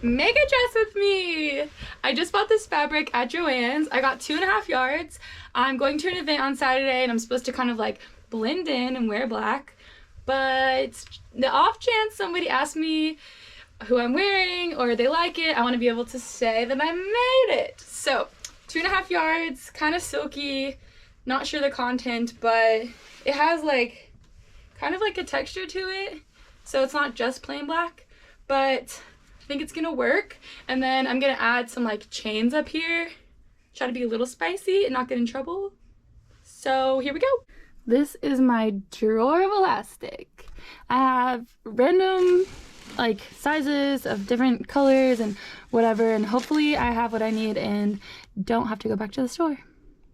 make a dress with me. I just bought this fabric at Joann's. I got 2.5 yards. I'm going to an event on Saturday and I'm supposed to kind of like blend in and wear black, but the off chance somebody asks me who I'm wearing or they like it, I want to be able to say that I made it. So 2.5 yards, kind of silky, not sure the content, but it has like kind of like a texture to it, so it's not just plain black, but I think it's gonna work. And then I'm gonna add some like chains up here, try to be a little spicy and not get in trouble. So here we go. This is my drawer of elastic. I have random like sizes of different colors and whatever, and hopefully I have what I need and don't have to go back to the store.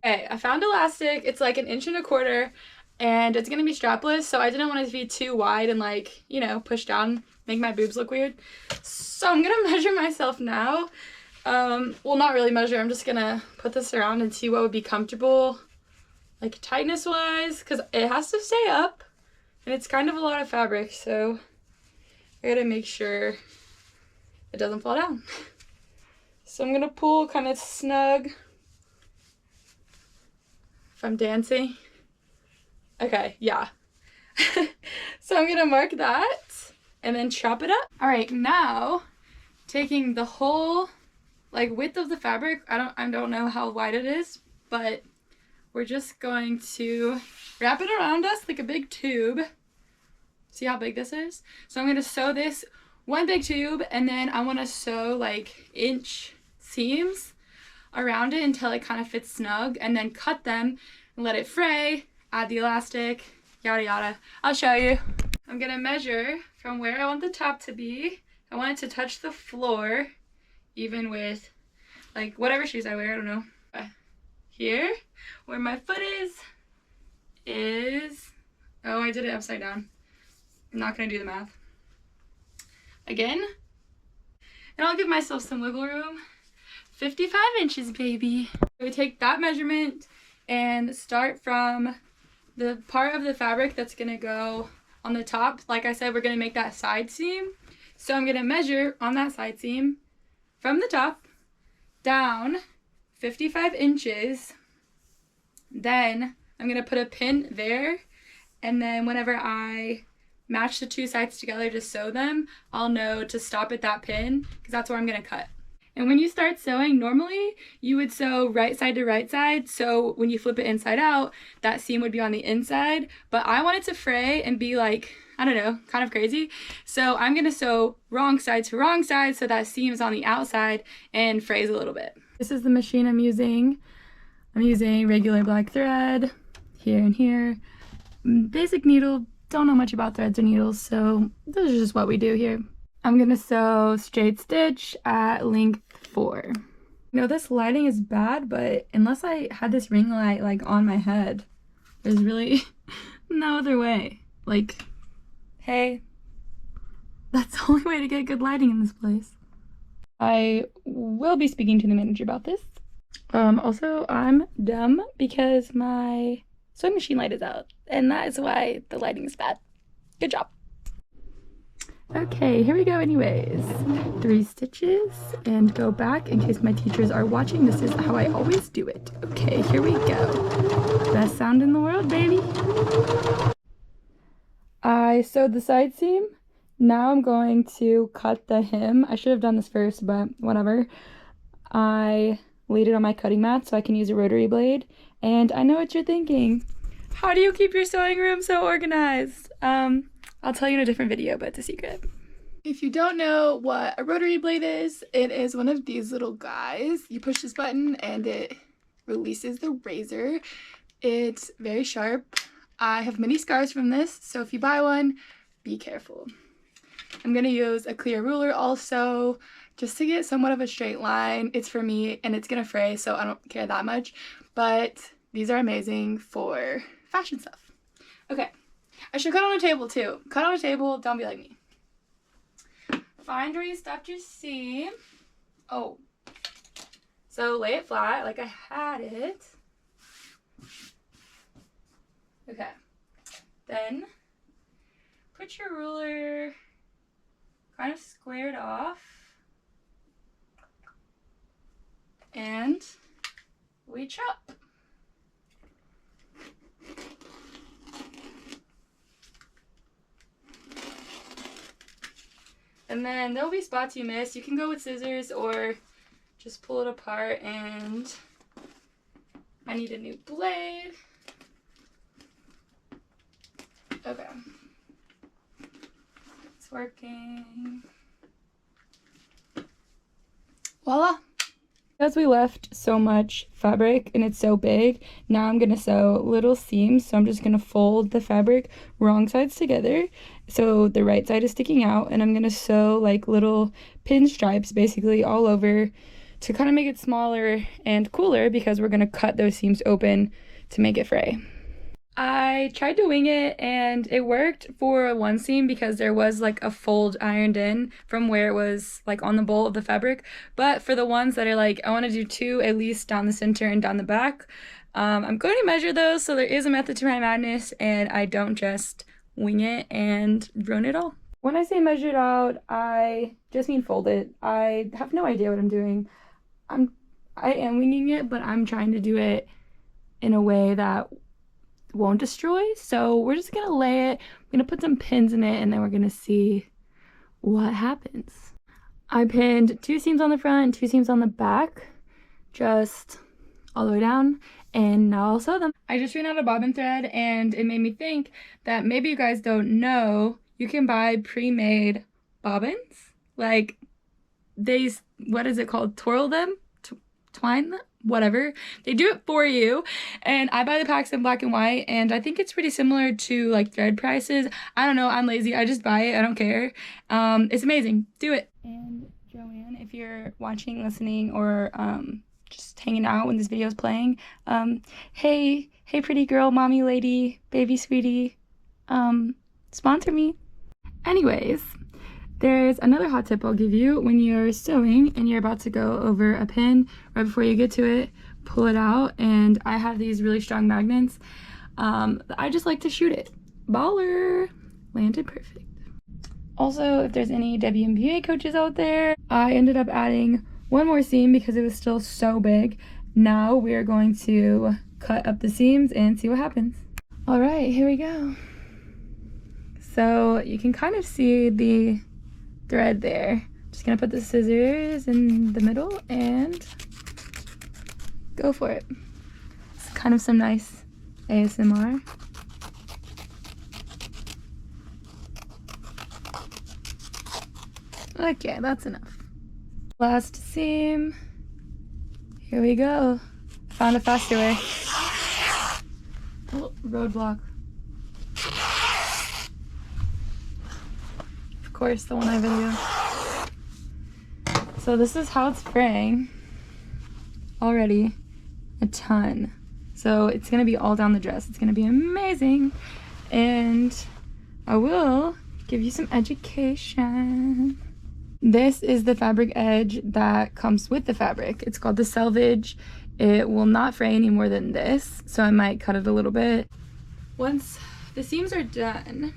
Okay, I found elastic. It's like 1.25 inches and it's gonna be strapless, so I didn't want it to be too wide and like, you know, push down, make my boobs look weird. So I'm gonna measure myself now. Well, not really measure, I'm just gonna put this around and see what would be comfortable, like tightness wise, because it has to stay up and it's kind of a lot of fabric, so I gotta make sure it doesn't fall down. So I'm gonna pull kind of snug if I'm dancing. Okay, yeah. So I'm gonna mark that and then chop it up. All right, now taking the whole like width of the fabric, I don't know how wide it is, but we're just going to wrap it around us like a big tube. See how big this is? So I'm gonna sew this one big tube, and then I want to sew like inch seams around it until it kind of fits snug, and then cut them and let it fray, add the elastic, yada yada. I'll show you. I'm gonna measure from where I want the top to be. I want it to touch the floor, even with like whatever shoes I wear, I don't know. Here, where my foot is, oh, I did it upside down. I'm not gonna do the math. Again, and I'll give myself some wiggle room. 55 inches, baby. We take that measurement and start from the part of the fabric that's gonna go on the top. Like I said, we're gonna make that side seam. So I'm gonna measure on that side seam from the top down 55 inches. Then I'm gonna put a pin there, and then whenever I match the two sides together to sew them, I'll know to stop at that pin because that's where I'm gonna cut. And when you start sewing, normally you would sew right side to right side, so when you flip it inside out, that seam would be on the inside, but I want it to fray and be like, I don't know, kind of crazy. So I'm gonna sew wrong side to wrong side so that seam is on the outside and frays a little bit. This is the machine I'm using. I'm using regular black thread here and here. Basic needle, don't know much about threads or needles, so this is just what we do here. I'm gonna sew straight stitch at length 4. I know this lighting is bad, but unless I had this ring light like on my head, there's really no other way. Like, hey, that's the only way to get good lighting in this place. I will be speaking to the manager about this. Also, I'm dumb because my sewing machine light is out, and that is why the lighting is bad. Good job. Okay, here we go anyways. 3 stitches and go back in case my teachers are watching. This is how I always do it. Okay, here we go. Best sound in the world, baby. I sewed the side seam. Now I'm going to cut the hem. I should have done this first, but whatever. I laid it on my cutting mat so I can use a rotary blade. And I know what you're thinking. How do you keep your sewing room so organized? I'll tell you in a different video, but it's a secret. If you don't know what a rotary blade is, it is one of these little guys. You push this button and it releases the razor. It's very sharp. I have many scars from this, so if you buy one, be careful. I'm gonna use a clear ruler also, just to get somewhat of a straight line. It's for me and it's gonna fray, so I don't care that much, but these are amazing for fashion stuff. Okay, I should cut on a table too. Cut on a table, don't be like me. Find where you stopped your seam. Oh, so lay it flat like I had it. Okay, then put your ruler kind of squared off and we chop. And then there'll be spots you miss. You can go with scissors or just pull it apart, and I need a new blade. Okay. It's working. Voila. Because we left so much fabric and it's so big, now I'm going to sew little seams. So I'm just going to fold the fabric wrong sides together so the right side is sticking out, and I'm going to sew like little pinstripes basically all over to kind of make it smaller and cooler, because we're going to cut those seams open to make it fray. I tried to wing it and it worked for one seam because there was like a fold ironed in from where it was like on the bowl of the fabric. But for the ones that are like, I want to do 2 at least down the center and down the back, I'm going to measure those, so there is a method to my madness and I don't just wing it and ruin it all. When I say measured out, I just mean fold it. I have no idea what I'm doing. I am winging it, but I'm trying to do it in a way that won't destroy. So we're just gonna lay it, I'm gonna put some pins in it, and then we're gonna see what happens. I pinned 2 seams on the front, 2 seams on the back, just all the way down, and now I'll sew them. I just ran out of bobbin thread, and it made me think that maybe you guys don't know, you can buy pre-made bobbins. Like, they, what is it called, twirl them, twine them, whatever, they do it for you. And I buy the packs in black and white, and I think it's pretty similar to like thread prices. I don't know, I'm lazy, I just buy it, I don't care. It's amazing, do it. And Joanne, if you're watching, listening, or just hanging out when this video is playing, hey pretty girl, mommy lady, baby sweetie, sponsor me. Anyways, there's another hot tip I'll give you. When you're sewing and you're about to go over a pin, right before you get to it, pull it out. And I have these really strong magnets. I just like to shoot it. Baller! Landed perfect. Also, if there's any WNBA coaches out there, I ended up adding 1 more seam because it was still so big. Now we are going to cut up the seams and see what happens. All right, here we go. So you can kind of see the thread there. Just gonna put the scissors in the middle and go for it. It's kind of some nice ASMR. Okay, that's enough. Last seam. Here we go. Found a faster way. Oh, roadblock. Of course, the one I video. So this is how it's fraying. Already a ton. So it's gonna be all down the dress. It's gonna be amazing. And I will give you some education. This is the fabric edge that comes with the fabric. It's called the selvage. It will not fray any more than this, so I might cut it a little bit. Once the seams are done,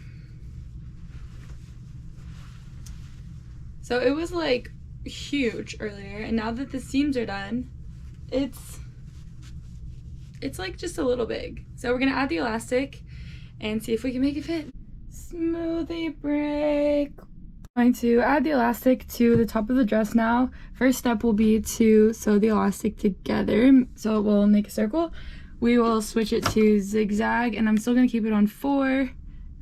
so it was like huge earlier, and now that the seams are done, it's like just a little big. So we're gonna add the elastic and see if we can make it fit. Smoothie break. I'm going to add the elastic to the top of the dress now. First step will be to sew the elastic together so it will make a circle. We will switch it to zigzag, and I'm still going to keep it on 4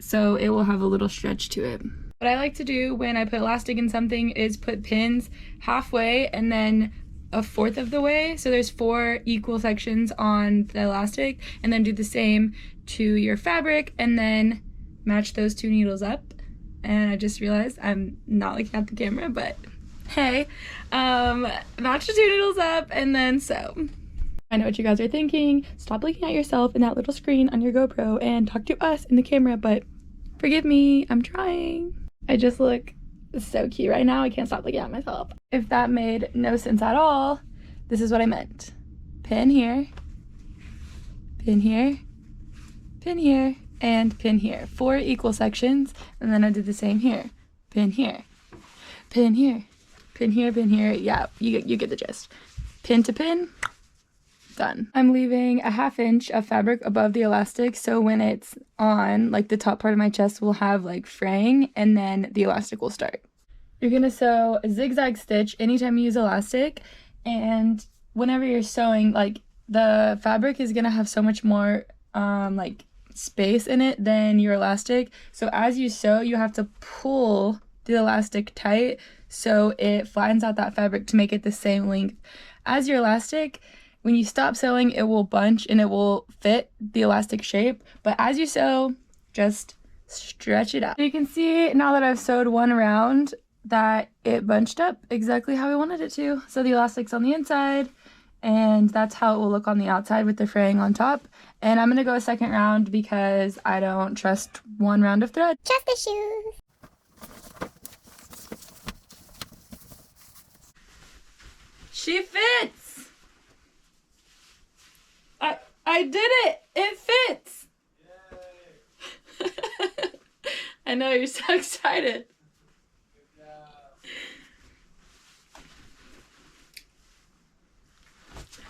so it will have a little stretch to it. What I like to do when I put elastic in something is put pins halfway and then 1/4 of the way, so there's 4 equal sections on the elastic, and then do the same to your fabric and then match those 2 needles up. And I just realized I'm not looking at the camera, but hey, match the 2 needles up and then sew. I know what you guys are thinking. Stop looking at yourself in that little screen on your GoPro and talk to us in the camera, but forgive me, I'm trying. I just look so cute right now. I can't stop looking at myself. If that made no sense at all, this is what I meant. Pin here, pin here, pin here, and pin here. 4 equal sections, and then I did the same here. Pin here, pin here, pin here, pin here. Yeah, you get the gist. Pin pin to pin, done. I'm leaving a 1/2 inch of fabric above the elastic, so when it's on, like the top part of my chest will have like fraying, and then the elastic will start. You're gonna sew a zigzag stitch anytime you use elastic, and whenever you're sewing, like the fabric is gonna have so much more like space in it than your elastic. So as you sew, you have to pull the elastic tight so it flattens out that fabric to make it the same length as your elastic. When you stop sewing, it will bunch and it will fit the elastic shape, but as you sew, just stretch it out. You can see now that I've sewed one round that it bunched up exactly how I wanted it to. So the elastic's on the inside, and that's how it will look on the outside with the fraying on top. And I'm gonna go a second round because I don't trust one round of thread. Trust issues. She fits! I did it! It fits! Yay! I know, you're so excited.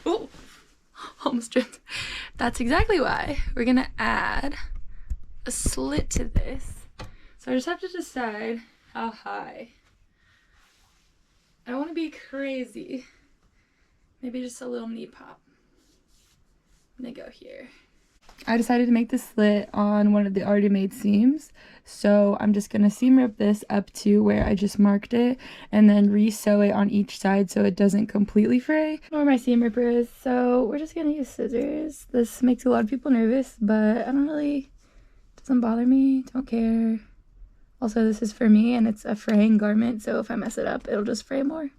Oh, almost tripped. That's exactly why we're gonna add a slit to this. So I just have to decide how high. I don't want to be crazy. Maybe just a little knee pop. I'm gonna go here. I decided to make the slit on one of the already made seams, so I'm just gonna seam rip this up to where I just marked it and then re-sew it on each side so it doesn't completely fray. I don't know where my seam ripper is, so we're just gonna use scissors. This makes a lot of people nervous, but I don't really, doesn't bother me, don't care. Also, this is for me and it's a fraying garment, so if I mess it up, it'll just fray more.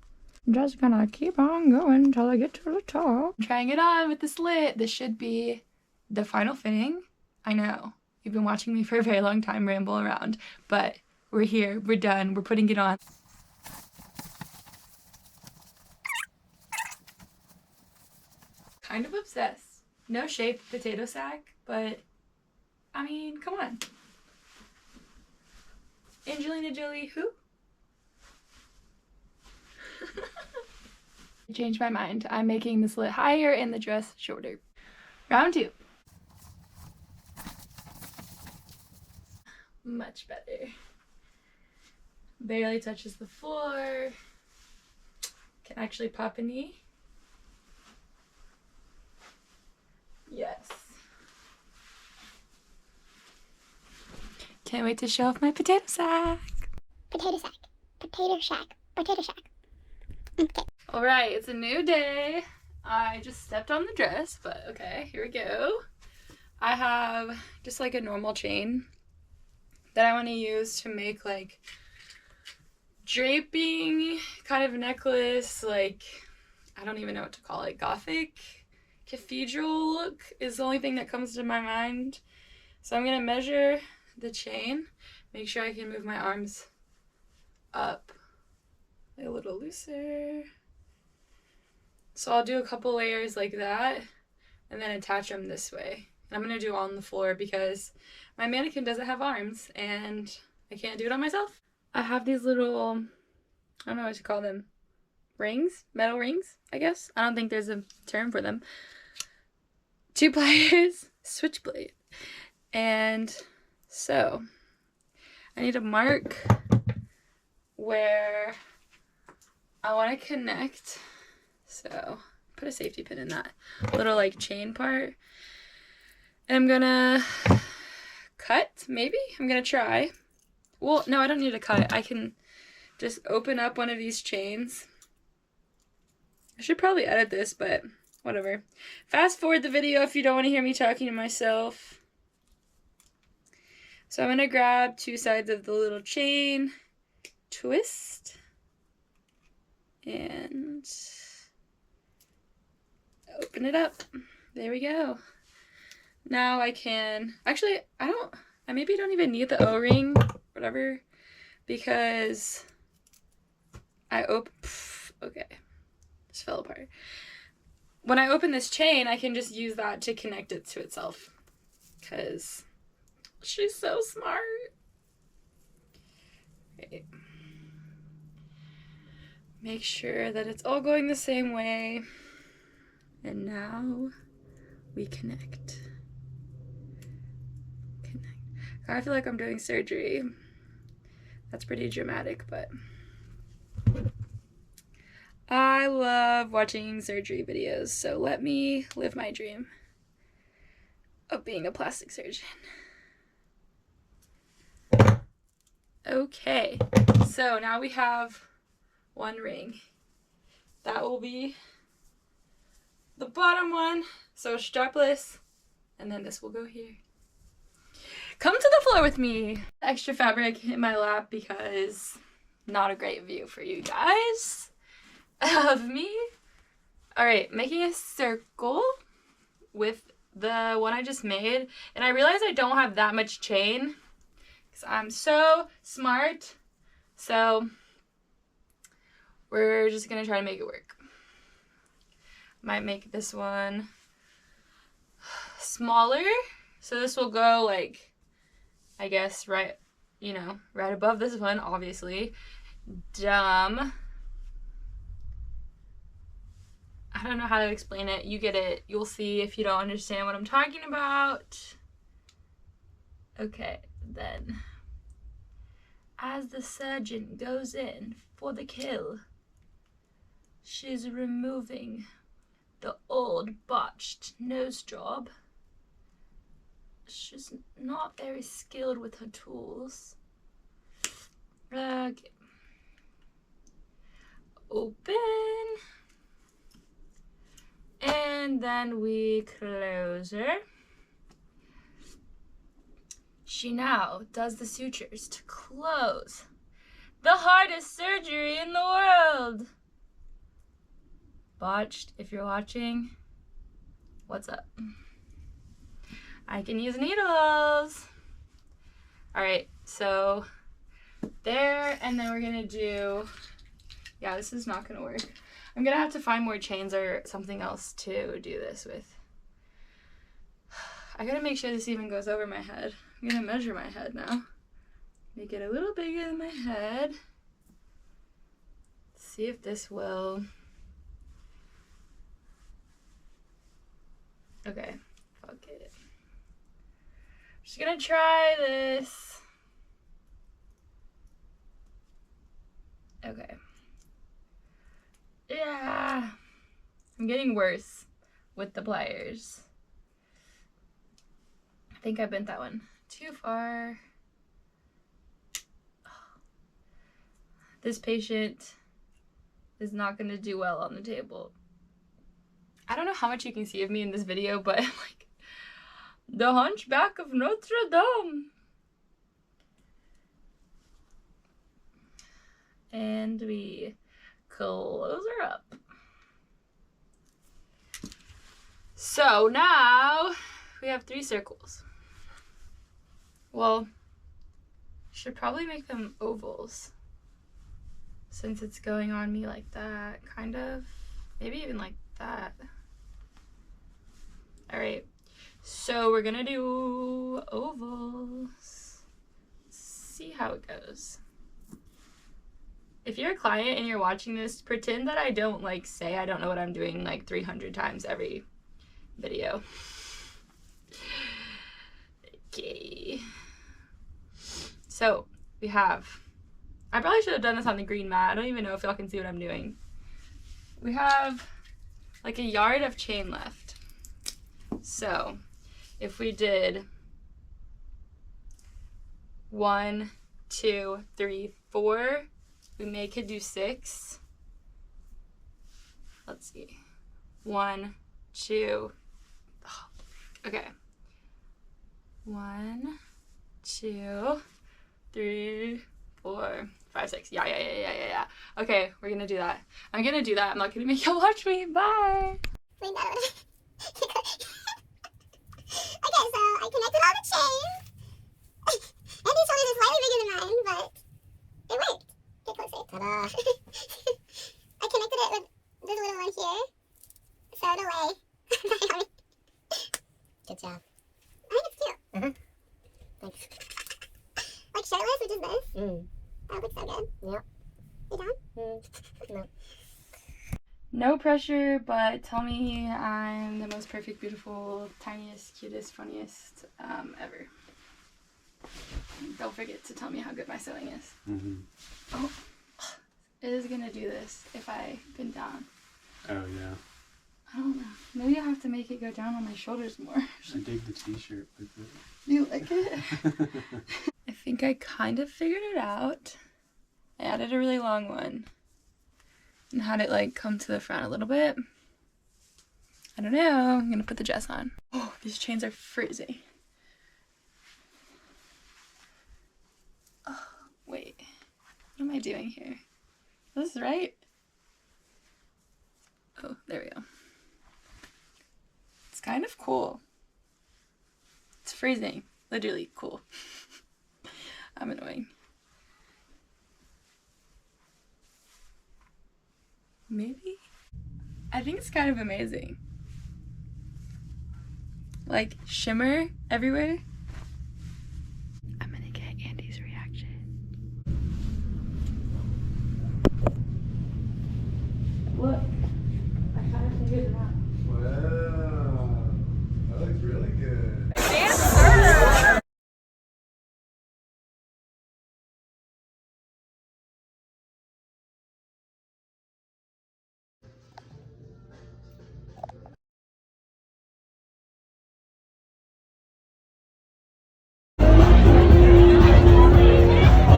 I'm just gonna keep on going until I get to the top. I'm trying it on with the slit. This should be the final fitting. I know, you've been watching me for a very long time ramble around, but we're here, we're done, we're putting it on. Kind of obsessed. No shape, potato sack, but I mean, come on. Angelina Jolie, who? I changed my mind. I'm making the slit higher and the dress shorter. Round 2. Much better. Barely touches the floor. Can actually pop a knee. Yes. Can't wait to show off my potato sack. Potato sack. Potato shack. Potato shack. Okay. Alright, it's a new day. I just stepped on the dress, but okay, here we go. I have just like a normal chain that I want to use to make like draping kind of necklace, like I don't even know what to call it. Gothic cathedral look is the only thing that comes to my mind. So I'm gonna measure the chain, make sure I can move my arms up a little looser. So I'll do a couple layers like that and then attach them this way. And I'm gonna do it on the floor because my mannequin doesn't have arms and I can't do it on myself. I have these little, I don't know what to call them, rings, metal rings, I guess. I don't think there's a term for them. 2 pliers, switchblade. And so I need to mark where I want to connect. So put a safety pin in that little like chain part. And I'm gonna cut, maybe? I'm gonna try. Well, no, I don't need to cut. I can just open up one of these chains. I should probably edit this, but whatever. Fast forward the video if you don't want to hear me talking to myself. So I'm gonna grab 2 sides of the little chain, twist, and open it up. There we go. Now I can, actually, I maybe don't even need the O-ring, whatever, because okay, just fell apart. When I open this chain, I can just use that to connect it to itself, because she's so smart. Okay. Make sure that it's all going the same way. And now we connect. I feel like I'm doing surgery. That's pretty dramatic, but I love watching surgery videos, so let me live my dream of being a plastic surgeon. Okay, so now we have one ring. That will be the bottom one, so strapless, and then this will go here. Come to the floor with me. Extra fabric in my lap because not a great view for you guys of me. All right, making a circle with the one I just made. And I realize I don't have that much chain because I'm so smart. So we're just gonna try to make it work. Might make this one smaller. So this will go like, I guess, right, you know, right above this one, obviously. Dumb. I don't know how to explain it. You get it. You'll see if you don't understand what I'm talking about. Okay, then. As the surgeon goes in for the kill, she's removing the old botched nose job. She's not very skilled with her tools. Okay. Open. And then we close her. She now does the sutures to close the hardest surgery in the world. Botched, if you're watching, what's up? I can use needles. All right, so there, and then we're gonna do, yeah, this is not gonna work. I'm gonna have to find more chains or something else to do this with. I gotta make sure this even goes over my head. I'm gonna measure my head now. Make it a little bigger than my head. See if this will. Okay, fuck it. Just gonna try this. Okay. Yeah. I'm getting worse with the pliers. I think I bent that one too far. This patient is not gonna do well on the table. I don't know how much you can see of me in this video, but like the Hunchback of Notre Dame. And we close her up. So now we have 3 circles. Well, should probably make them ovals since it's going on me like that, kind of. Maybe even like that. All right, so we're gonna do ovals. See how it goes. If you're a client and you're watching this, pretend that I don't like say I don't know what I'm doing like 300 times every video. Okay. So we have, I probably should have done this on the green mat. I don't even know if y'all can see what I'm doing. We have like a yard of chain left. So if we did 1, 2, 3, 4, we could do 6. Let's see. 1, 2. Oh, okay. 1, 2, 3, 4, 5, 6. Yeah. Okay, we're gonna do that. I'm gonna do that. I'm not gonna make y'all watch me. Bye. Okay, so I connected all the chains. Andy's shoulders are slightly bigger than mine, but it worked. Get closer. Ta-da. I connected it with this little one here. Throw it away. Good job. I think it's cute. Thanks. Like shirtless, which is this. That looks so good. Yep. You done? No. No pressure, but tell me I'm the most perfect, beautiful, tiniest, cutest, funniest ever. Don't forget to tell me how good my sewing is. Mm-hmm. Oh, it is gonna do this if I bend down. Oh, yeah. I don't know. Maybe I'll have to make it go down on my shoulders more. I dig the t-shirt with it. You like it? I think I kind of figured it out. I added a really long one and had it like come to the front a little bit. I don't know. I'm gonna put the dress on. Oh, these chains are freezing. Oh, wait. What am I doing here? Is this right? Oh, there we go. It's kind of cool. It's freezing. Literally cool. I'm annoying. Maybe? I think it's kind of amazing. Like shimmer everywhere.